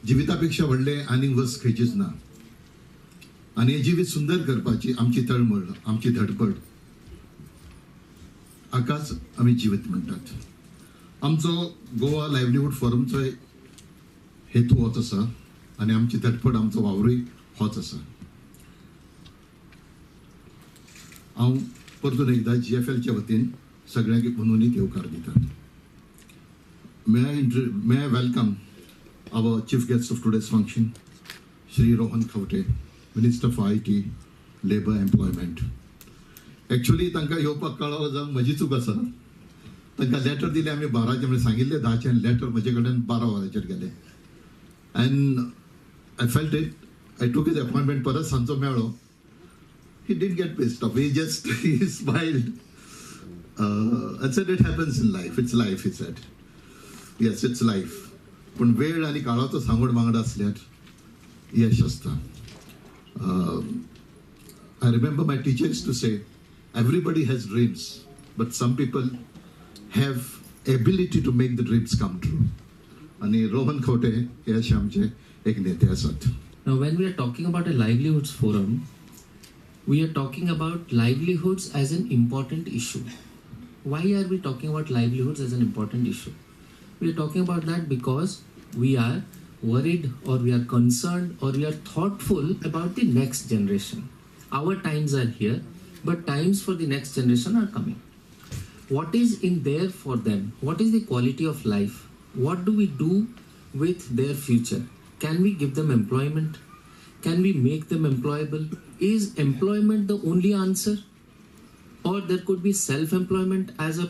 जिवितापेक्षा व्हडले आनीक वस्त खंयचीच ना. आनी हे जिवीत सुंदर करपाची आमची तळमळ, आमची धडपड हाकाच आमी जिवीत म्हणटात. आमचो गोवा लायव्हलीहूड फोरमचो हेतू होच आसा आनी आमची धडपड, आमचो वावरूय होच आसा. हांव परतून एकदां GFLच्या वतीन सगळ्यांक मनूनीत येवकार दिता. May I welcome our chief guest of today's function, Shri Rohan Khawte, Minister for IT, Labour, Employment. Actually, तांकां येवपाक कळाव जावन म्हजी चूक आसा. तांकां लेटर दिलें आमी 12चे म्हणजे सांगिल्लें 10चे आनी लेटर म्हजे कडेन 12 वरांचेर गेलें. And I felt it. I took his appointment परत सांजचो मेळ्ळो. He didn't get pissed off. He smiled and said, "It happens in life. It's life," he said. Yes, it's life. पण वेळ आणि काळाचो सांगड वांगडा असल्यार यश असता. I remember my teacher used to say, everybody has dreams, but some people have ability to make the dreams come true. आणि रोहन खवटे हे असे आमचे एक नेते असत. Now, when we are talking about a livelihoods forum, we are talking about livelihoods as an important issue. Why are we talking about livelihoods as an important issue? We are talking about that because we are worried or we are concerned or we are thoughtful about the next generation. Our times are here, but times for the next generation are coming. What is in there for them? What is the quality of life? What do we do with their future? Can we give them employment? Can we make them employable? Is employment the only answer? Or there could be self-employment as an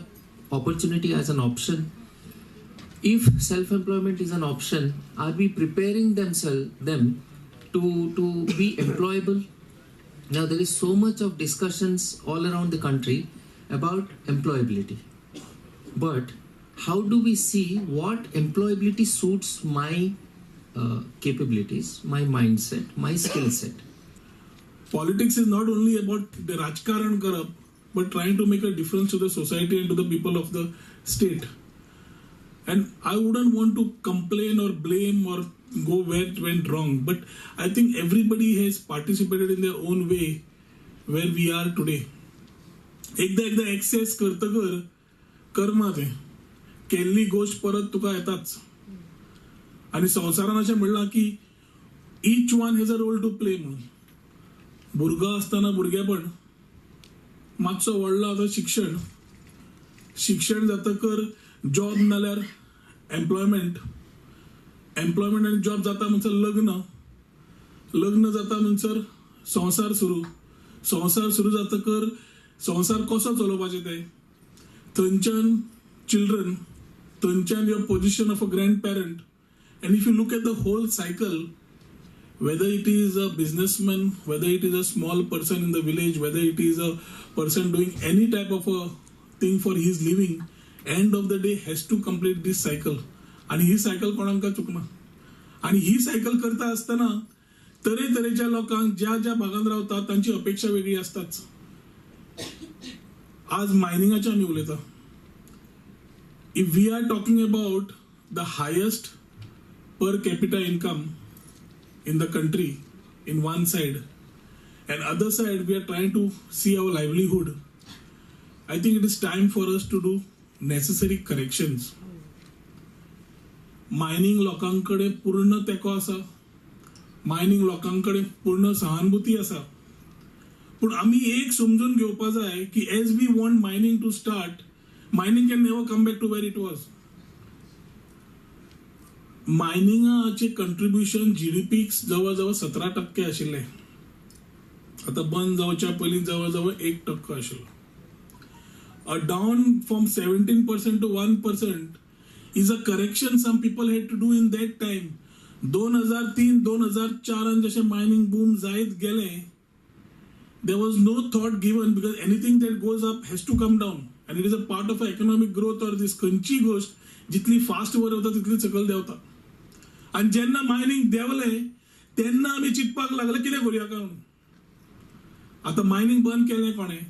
opportunity, as an option? If self-employment is an option, are we preparing them to be employable? Now, there is so much of discussions all around the country about employability. But how do we see what employability suits my capabilities, my mindset, my skill set? Politics is not only about the Rajkaran Karab, but trying to make a difference to the society and to the people of the state. And I wouldn't want to complain or blame or go where it went wrong, but I think everybody has participated in their own way where we are today. एकदा access करतकर Karma ते केल्ली गोष्ट परत तुका येताच. आणि संवसारान अशें म्हणलां की each one has a role to play म्हणून. भुरगो आसतना भुरगेपण, मातसो व्हडलो आतां शिक्षण जातकर जॉब नाल्यार एम्प्लॉयमेंट आनी जॉब जाता म्हणसर लग्न जाता म्हणसर संसार सुरू जातकर संसार कसो चलोवपाचें ते, थंयच्यान चिल्ड्रन, थंयच्यान your position of a grand parent. And if you look at the whole cycle, whether it is a businessman, whether it is a small person in the village, whether it is a person doing any type of a thing for his living, end of the day has to complete this cycle. आणि ही cycle कोणाक चुकना. आणि ही cycle करता असताना तरेतरेच्या लोकांक ज्या भागांत रावतात तांची अपेक्षा वेगळी असताच. आज मायनिंगाचे आमी उलयता. If we are talking about the highest per capita income in the country in one side, and other side we are trying to see our livelihood, I think it is time for us to do necessary corrections. Mining लोकांकडे पूर्ण तेको आसा, mining लोकांकडे पूर्ण सहानुभूती आसा, पण आमी एक समजून घेवपा जाय की as we want mining to start, mining can never come back to where it was. मायनिंगाचे कंट्रीब्युशन GDP जवळजवळ 17% आशिल्ले. आता बंद जावच्या पयलीं जवळजवळ 1% आशिल्लो. A down from 17% to 1% is a correction some people had to do in that time. 2003-2004 जशे mining boom जायत गेले, there was no thought given because anything that goes up has to come down and it is a part of economic growth or this खंयची गोष्ट जितली fast वर वता तितली सकल देंवता. आणि जेन्ना मायनिंग देंवले तेन्ना आमी चिंतपाक लागले कितें करूया काय म्हणून. आतां मायनिंग बंद केलें कोणें,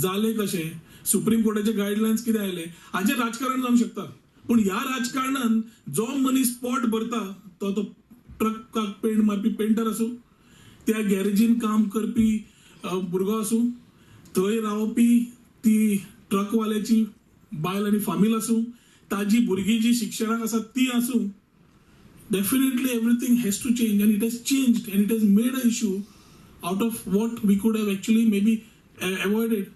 जालें कशें, सुप्रीम कोर्टाचे गायडलायन्स कितें आयले, हाचेर राजकारण जावंक शकता. पूण ह्या राजकारणान जो मनीस पोट भरता तो ट्रकाक पेंट मारपी पेंटर आसूं त्या गॅरेजीन काम करपी भुरगो आसूं थंय रावपी ती ट्रकवाल्याची बायल आनी फामील आसूं ताजी भुरगीं जी शिक्षणाक आसा ती आसूं definitely everything has to change, and it has changed, and it has made an issue out of what we could have actually maybe avoided.